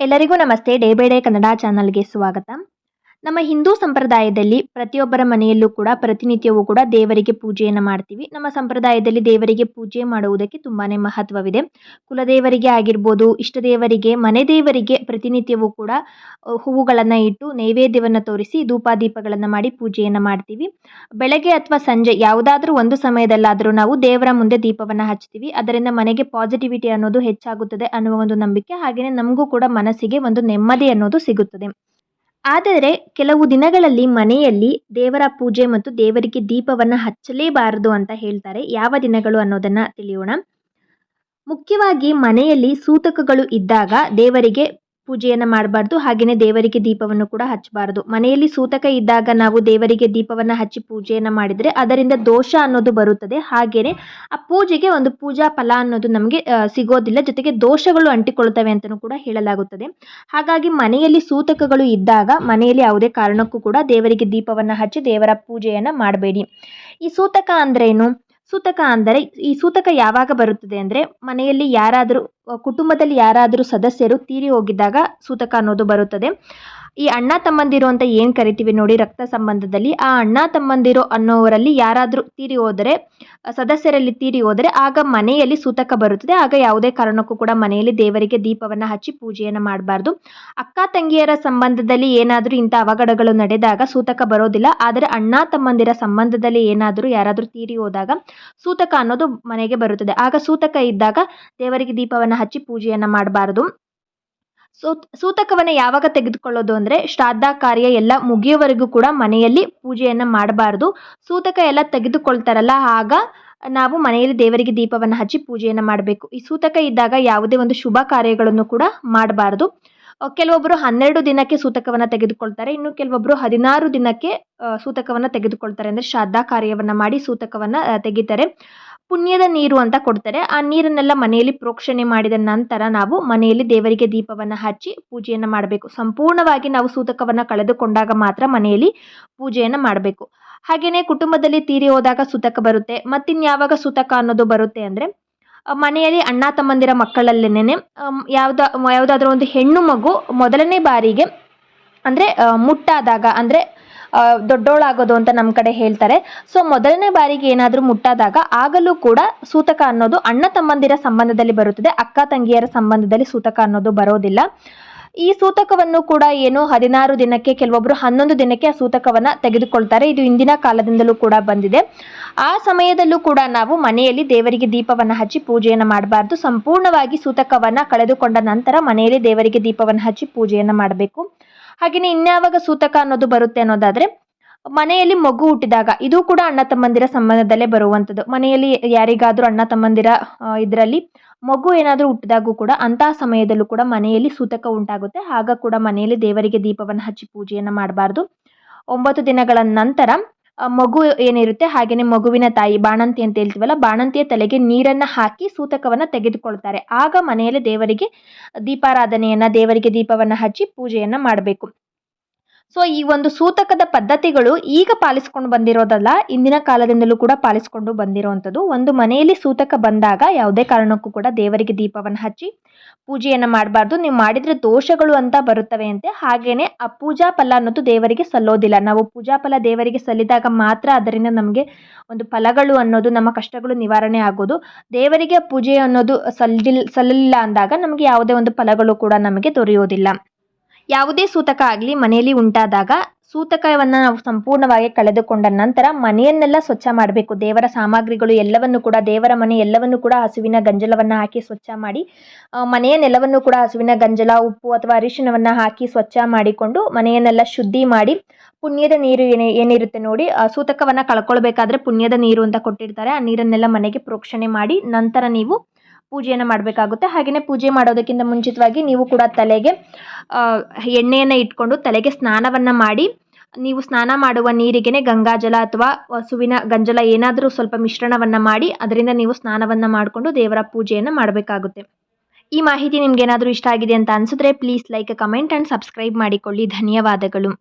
ಎಲ್ಲರಿಗೂ ನಮಸ್ತೆ. Day by day Kannada ಚಾನಲ್ಗೆ ಸ್ವಾಗತ. ನಮ್ಮ ಹಿಂದೂ ಸಂಪ್ರದಾಯದಲ್ಲಿ ಪ್ರತಿಯೊಬ್ಬರ ಮನೆಯಲ್ಲೂ ಕೂಡ ಪ್ರತಿನಿತ್ಯವೂ ಕೂಡ ದೇವರಿಗೆ ಪೂಜೆಯನ್ನು ಮಾಡ್ತೀವಿ. ನಮ್ಮ ಸಂಪ್ರದಾಯದಲ್ಲಿ ದೇವರಿಗೆ ಪೂಜೆ ಮಾಡುವುದಕ್ಕೆ ತುಂಬಾನೇ ಮಹತ್ವವಿದೆ. ಕುಲದೇವರಿಗೆ ಆಗಿರ್ಬೋದು, ಇಷ್ಟ ದೇವರಿಗೆ, ಮನೆ ದೇವರಿಗೆ ಪ್ರತಿನಿತ್ಯವೂ ಕೂಡ ಹೂವುಗಳನ್ನು ಇಟ್ಟು ನೈವೇದ್ಯವನ್ನು ತೋರಿಸಿ ಧೂಪಾದೀಪಗಳನ್ನು ಮಾಡಿ ಪೂಜೆಯನ್ನು ಮಾಡ್ತೀವಿ. ಬೆಳಗ್ಗೆ ಅಥವಾ ಸಂಜೆ ಯಾವುದಾದ್ರೂ ಒಂದು ಸಮಯದಲ್ಲಾದರೂ ನಾವು ದೇವರ ಮುಂದೆ ದೀಪವನ್ನು ಹಚ್ತೀವಿ. ಅದರಿಂದ ಮನೆಗೆ ಪಾಸಿಟಿವಿಟಿ ಅನ್ನೋದು ಹೆಚ್ಚಾಗುತ್ತದೆ ಅನ್ನುವ ಒಂದು ನಂಬಿಕೆ. ಹಾಗೆಯೇ ನಮಗೂ ಕೂಡ ಮನಸ್ಸಿಗೆ ಒಂದು ನೆಮ್ಮದಿ ಅನ್ನೋದು ಸಿಗುತ್ತದೆ. ಆದರೆ ಕೆಲವು ದಿನಗಳಲ್ಲಿ ಮನೆಯಲ್ಲಿ ದೇವರ ಪೂಜೆ ಮತ್ತು ದೇವರಿಗೆ ದೀಪವನ್ನು ಹಚ್ಚಲೇಬಾರದು ಅಂತ ಹೇಳ್ತಾರೆ. ಯಾವ ದಿನಗಳು ಅನ್ನೋದನ್ನ ತಿಳಿಯೋಣ. ಮುಖ್ಯವಾಗಿ ಮನೆಯಲ್ಲಿ ಸೂತಕಗಳು ಇದ್ದಾಗ ದೇವರಿಗೆ ಪೂಜೆಯನ್ನು ಮಾಡಬಾರ್ದು. ಹಾಗೆಯೇ ದೇವರಿಗೆ ದೀಪವನ್ನು ಕೂಡ ಹಚ್ಚಬಾರದು. ಮನೆಯಲ್ಲಿ ಸೂತಕ ಇದ್ದಾಗ ನಾವು ದೇವರಿಗೆ ದೀಪವನ್ನು ಹಚ್ಚಿ ಪೂಜೆಯನ್ನು ಮಾಡಿದರೆ ಅದರಿಂದ ದೋಷ ಅನ್ನೋದು ಬರುತ್ತದೆ. ಹಾಗೆಯೇ ಆ ಪೂಜೆಗೆ ಒಂದು ಪೂಜಾ ಫಲ ಅನ್ನೋದು ನಮಗೆ ಸಿಗೋದಿಲ್ಲ. ಜೊತೆಗೆ ದೋಷಗಳು ಅಂಟಿಕೊಳ್ಳುತ್ತವೆ ಅಂತಲೂ ಕೂಡ ಹೇಳಲಾಗುತ್ತದೆ. ಹಾಗಾಗಿ ಮನೆಯಲ್ಲಿ ಸೂತಕಗಳು ಇದ್ದಾಗ ಮನೆಯಲ್ಲಿ ಯಾವುದೇ ಕಾರಣಕ್ಕೂ ಕೂಡ ದೇವರಿಗೆ ದೀಪವನ್ನು ಹಚ್ಚಿ ದೇವರ ಪೂಜೆಯನ್ನು ಮಾಡಬೇಡಿ. ಈ ಸೂತಕ ಅಂದ್ರೇನು? ಸೂತಕ ಅಂದರೆ ಈ ಸೂತಕ ಯಾವಾಗ ಬರುತ್ತದೆ ಅಂದರೆ ಮನೆಯಲ್ಲಿ ಯಾರಾದರೂ ಕುಟುಂಬದಲ್ಲಿ ಯಾರಾದರೂ ಸದಸ್ಯರು ತೀರಿ ಹೋಗಿದ್ದಾಗ ಸೂತಕ ಅನ್ನೋದು ಬರುತ್ತದೆ. ಈ ಅಣ್ಣ ತಮ್ಮಂದಿರು ಅಂತ ಏನು ಕರಿತೀವಿ ನೋಡಿ, ರಕ್ತ ಸಂಬಂಧದಲ್ಲಿ ಆ ಅಣ್ಣ ತಮ್ಮಂದಿರು ಅನ್ನೋವರಲ್ಲಿ ಯಾರಾದರೂ ತೀರಿ ಹೋದರೆ, ಸದಸ್ಯರಲ್ಲಿ ತೀರಿ ಹೋದರೆ ಆಗ ಮನೆಯಲ್ಲಿ ಸೂತಕ ಬರುತ್ತದೆ. ಆಗ ಯಾವುದೇ ಕಾರಣಕ್ಕೂ ಕೂಡ ಮನೆಯಲ್ಲಿ ದೇವರಿಗೆ ದೀಪವನ್ನು ಹಚ್ಚಿ ಪೂಜೆಯನ್ನು ಮಾಡಬಾರ್ದು. ಅಕ್ಕ ತಂಗಿಯರ ಸಂಬಂಧದಲ್ಲಿ ಏನಾದರೂ ಇಂಥ ಅವಘಡಗಳು ನಡೆದಾಗ ಸೂತಕ ಬರೋದಿಲ್ಲ. ಆದರೆ ಅಣ್ಣ ತಮ್ಮಂದಿರ ಸಂಬಂಧದಲ್ಲಿ ಏನಾದರೂ ಯಾರಾದರೂ ತೀರಿ ಹೋದಾಗ ಸೂತಕ ಅನ್ನೋದು ಮನೆಗೆ ಬರುತ್ತದೆ. ಆಗ ಸೂತಕ ಇದ್ದಾಗ ದೇವರಿಗೆ ದೀಪವನ್ನು ಹಚ್ಚಿ ಪೂಜೆಯನ್ನು ಮಾಡಬಾರ್ದು. ಸೂತಕವನ್ನು ಯಾವಾಗ ತೆಗೆದುಕೊಳ್ಳೋದು ಅಂದರೆ ಶ್ರಾದ್ದ ಕಾರ್ಯ ಎಲ್ಲ ಮುಗಿಯುವವರೆಗೂ ಕೂಡ ಮನೆಯಲ್ಲಿ ಪೂಜೆಯನ್ನು ಮಾಡಬಾರ್ದು. ಸೂತಕ ಎಲ್ಲ ತೆಗೆದುಕೊಳ್ತಾರಲ್ಲ ಆಗ ನಾವು ಮನೆಯಲ್ಲಿ ದೇವರಿಗೆ ದೀಪವನ್ನು ಹಚ್ಚಿ ಪೂಜೆಯನ್ನು ಮಾಡಬೇಕು. ಈ ಸೂತಕ ಇದ್ದಾಗ ಯಾವುದೇ ಒಂದು ಶುಭ ಕಾರ್ಯಗಳನ್ನು ಕೂಡ ಮಾಡಬಾರ್ದು. ಕೆಲವೊಬ್ಬರು 12 ದಿನಕ್ಕೆ ಸೂತಕವನ್ನು ತೆಗೆದುಕೊಳ್ತಾರೆ. ಇನ್ನು ಕೆಲವೊಬ್ಬರು 16 ದಿನಕ್ಕೆ ಸೂತಕವನ್ನು ತೆಗೆದುಕೊಳ್ತಾರೆ. ಅಂದರೆ ಶ್ರಾದ್ದ ಕಾರ್ಯವನ್ನು ಮಾಡಿ ಸೂತಕವನ್ನು ತೆಗಿತಾರೆ. ಪುಣ್ಯದ ನೀರು ಅಂತ ಕೊಡ್ತಾರೆ. ಆ ನೀರನ್ನೆಲ್ಲ ಮನೆಯಲ್ಲಿ ಪ್ರೋಕ್ಷಣೆ ಮಾಡಿದ ನಂತರ ನಾವು ಮನೆಯಲ್ಲಿ ದೇವರಿಗೆ ದೀಪವನ್ನು ಹಚ್ಚಿ ಪೂಜೆಯನ್ನು ಮಾಡಬೇಕು. ಸಂಪೂರ್ಣವಾಗಿ ನಾವು ಸೂತಕವನ್ನು ಕಳೆದುಕೊಂಡಾಗ ಮಾತ್ರ ಮನೆಯಲ್ಲಿ ಪೂಜೆಯನ್ನು ಮಾಡಬೇಕು. ಹಾಗೆಯೇ ಕುಟುಂಬದಲ್ಲಿ ತೀರಿ ಹೋದಾಗ ಸೂತಕ ಬರುತ್ತೆ. ಮತ್ತಿನ್ಯಾವಾಗ ಸೂತಕ ಅನ್ನೋದು ಬರುತ್ತೆ ಅಂದರೆ ಮನೆಯಲ್ಲಿ ಅಣ್ಣ ತಮ್ಮಂದಿರ ಮಕ್ಕಳಲ್ಲೇನೆ ಯಾವುದಾದ್ರೂ ಒಂದು ಹೆಣ್ಣು ಮಗು ಮೊದಲನೇ ಬಾರಿಗೆ ಅಂದರೆ ಮುಟ್ಟಾದಾಗ, ಅಂದರೆ ದೊಡ್ಡೋಳಾಗೋದು ಅಂತ ನಮ್ಮ ಕಡೆ ಹೇಳ್ತಾರೆ. ಸೊ ಮೊದಲನೇ ಬಾರಿಗೆ ಏನಾದರೂ ಮುಟ್ಟಾದಾಗ ಆಗಲೂ ಕೂಡ ಸೂತಕ ಅನ್ನೋದು ಅಣ್ಣ ತಮ್ಮಂದಿರ ಸಂಬಂಧದಲ್ಲಿ ಬರುತ್ತದೆ. ಅಕ್ಕ ತಂಗಿಯರ ಸಂಬಂಧದಲ್ಲಿ ಸೂತಕ ಅನ್ನೋದು ಬರೋದಿಲ್ಲ. ಈ ಸೂತಕವನ್ನು ಕೂಡ 16 ದಿನಕ್ಕೆ, ಕೆಲವೊಬ್ಬರು 11 ದಿನಕ್ಕೆ ಆ ಸೂತಕವನ್ನು ತೆಗೆದುಕೊಳ್ತಾರೆ. ಇದು ಇಂದಿನ ಕಾಲದಿಂದಲೂ ಕೂಡ ಬಂದಿದೆ. ಆ ಸಮಯದಲ್ಲೂ ಕೂಡ ನಾವು ಮನೆಯಲ್ಲಿ ದೇವರಿಗೆ ದೀಪವನ್ನು ಹಚ್ಚಿ ಪೂಜೆಯನ್ನು ಮಾಡಬಾರ್ದು. ಸಂಪೂರ್ಣವಾಗಿ ಸೂತಕವನ್ನು ಕಳೆದುಕೊಂಡ ನಂತರ ಮನೆಯಲ್ಲಿ ದೇವರಿಗೆ ದೀಪವನ್ನು ಹಚ್ಚಿ ಪೂಜೆಯನ್ನು ಮಾಡಬೇಕು. ಹಾಗೆಯೇ ಇನ್ಯಾವಾಗ ಸೂತಕ ಅನ್ನೋದು ಬರುತ್ತೆ ಅನ್ನೋದಾದರೆ ಮನೆಯಲ್ಲಿ ಮಗು ಹುಟ್ಟಿದಾಗ, ಇದು ಕೂಡ ಅಣ್ಣ ತಮ್ಮಂದಿರ ಸಂಬಂಧದಲ್ಲೇ ಬರುವಂಥದ್ದು. ಮನೆಯಲ್ಲಿ ಯಾರಿಗಾದರೂ ಅಣ್ಣ ತಮ್ಮಂದಿರ ಇದರಲ್ಲಿ ಮಗು ಏನಾದರೂ ಹುಟ್ಟಿದಾಗೂ ಕೂಡ ಅಂತಹ ಸಮಯದಲ್ಲೂ ಕೂಡ ಮನೆಯಲ್ಲಿ ಸೂತಕ ಉಂಟಾಗುತ್ತೆ. ಆಗ ಕೂಡ ಮನೆಯಲ್ಲಿ ದೇವರಿಗೆ ದೀಪವನ್ನು ಹಚ್ಚಿ ಪೂಜೆಯನ್ನು ಮಾಡಬಾರ್ದು. 9 ದಿನಗಳ ನಂತರ ಮಗು ಏನಿರುತ್ತೆ, ಹಾಗೆಯೇ ಮಗುವಿನ ತಾಯಿ ಬಾಣಂತಿ ಅಂತ ಹೇಳ್ತೀವಲ್ಲ, ಬಾಣಂತಿಯ ತಲೆಗೆ ನೀರನ್ನು ಹಾಕಿ ಸೂತಕವನ್ನು ತೆಗೆದುಕೊಳ್ತಾರೆ. ಆಗ ಮನೆಯಲ್ಲಿ ದೇವರಿಗೆ ದೀಪಾರಾಧನೆಯನ್ನು, ದೇವರಿಗೆ ದೀಪವನ್ನು ಹಚ್ಚಿ ಪೂಜೆಯನ್ನು ಮಾಡಬೇಕು. ಸೊ ಈ ಒಂದು ಸೂತಕದ ಪದ್ಧತಿಗಳು ಈಗ ಪಾಲಿಸ್ಕೊಂಡು ಬಂದಿರೋದಲ್ಲ, ಇಂದಿನ ಕಾಲದಿಂದಲೂ ಕೂಡ ಪಾಲಿಸ್ಕೊಂಡು ಬಂದಿರುವಂಥದ್ದು. ಒಂದು ಮನೆಯಲ್ಲಿ ಸೂತಕ ಬಂದಾಗ ಯಾವುದೇ ಕಾರಣಕ್ಕೂ ಕೂಡ ದೇವರಿಗೆ ದೀಪವನ್ನು ಹಚ್ಚಿ ಪೂಜೆಯನ್ನು ಮಾಡಬಾರ್ದು. ನೀವು ಮಾಡಿದರೆ ದೋಷಗಳು ಅಂತ ಬರುತ್ತವೆ ಅಂತೆ. ಹಾಗೆಯೇ ಆ ಪೂಜಾ ಫಲ ಅನ್ನೋದು ದೇವರಿಗೆ ಸಲ್ಲೋದಿಲ್ಲ. ನಾವು ಪೂಜಾ ಫಲ ದೇವರಿಗೆ ಸಲ್ಲಿದಾಗ ಮಾತ್ರ ಅದರಿಂದ ನಮಗೆ ಒಂದು ಫಲಗಳು ಅನ್ನೋದು, ನಮ್ಮ ಕಷ್ಟಗಳು ನಿವಾರಣೆ ಆಗೋದು. ದೇವರಿಗೆ ಪೂಜೆ ಅನ್ನೋದು ಸಲ್ಲಲಿಲ್ಲ ಅಂದಾಗ ನಮಗೆ ಯಾವುದೇ ಒಂದು ಫಲಗಳು ಕೂಡ ನಮಗೆ ದೊರೆಯೋದಿಲ್ಲ. ಯಾವುದೇ ಸೂತಕ ಆಗಲಿ ಮನೆಯಲ್ಲಿ ಉಂಟಾದಾಗ ಸೂತಕವನ್ನು ನಾವು ಸಂಪೂರ್ಣವಾಗಿ ಕಳೆದುಕೊಂಡ ನಂತರ ಮನೆಯನ್ನೆಲ್ಲ ಸ್ವಚ್ಛ ಮಾಡಬೇಕು. ದೇವರ ಸಾಮಗ್ರಿಗಳು ಎಲ್ಲವನ್ನು ಕೂಡ, ದೇವರ ಮನೆ ಎಲ್ಲವನ್ನು ಕೂಡ ಹಸುವಿನ ಗಂಜಲವನ್ನು ಹಾಕಿ ಸ್ವಚ್ಛ ಮಾಡಿ, ಮನೆಯ ನೆಲವನ್ನು ಕೂಡ ಹಸುವಿನ ಗಂಜಲ, ಉಪ್ಪು ಅಥವಾ ಅರಿಶಿಣವನ್ನು ಹಾಕಿ ಸ್ವಚ್ಛ ಮಾಡಿಕೊಂಡು ಮನೆಯನ್ನೆಲ್ಲ ಶುದ್ಧಿ ಮಾಡಿ, ಪುಣ್ಯದ ನೀರು ಏನಿರುತ್ತೆ ನೋಡಿ, ಸೂತಕವನ್ನು ಕಳ್ಕೊಳ್ಬೇಕಾದ್ರೆ ಪುಣ್ಯದ ನೀರು ಅಂತ ಕೊಟ್ಟಿರ್ತಾರೆ. ಆ ನೀರನ್ನೆಲ್ಲ ಮನೆಗೆ ಪ್ರೋಕ್ಷಣೆ ಮಾಡಿ ನಂತರ ನೀವು ಪೂಜೆಯನ್ನು ಮಾಡಬೇಕಾಗುತ್ತೆ. ಹಾಗೆಯೇ ಪೂಜೆ ಮಾಡೋದಕ್ಕಿಂತ ಮುಂಚಿತವಾಗಿ ನೀವು ಕೂಡ ತಲೆಗೆ ಎಣ್ಣೆಯನ್ನು ಇಟ್ಕೊಂಡು ತಲೆಗೆ ಸ್ನಾನವನ್ನು ಮಾಡಿ, ನೀವು ಸ್ನಾನ ಮಾಡುವ ನೀರಿಗೆನೆ ಗಂಗಾಜಲ ಅಥವಾ ಹಸುವಿನ ಗಂಜಲ ಏನಾದರೂ ಸ್ವಲ್ಪ ಮಿಶ್ರಣವನ್ನು ಮಾಡಿ ಅದರಿಂದ ನೀವು ಸ್ನಾನವನ್ನು ಮಾಡಿಕೊಂಡು ದೇವರ ಪೂಜೆಯನ್ನು ಮಾಡಬೇಕಾಗುತ್ತೆ. ಈ ಮಾಹಿತಿ ನಿಮ್ಗೇನಾದರೂ ಇಷ್ಟ ಆಗಿದೆ ಅಂತ ಅನಿಸಿದ್ರೆ please like, comment and subscribe ಮಾಡಿಕೊಳ್ಳಿ. ಧನ್ಯವಾದಗಳು.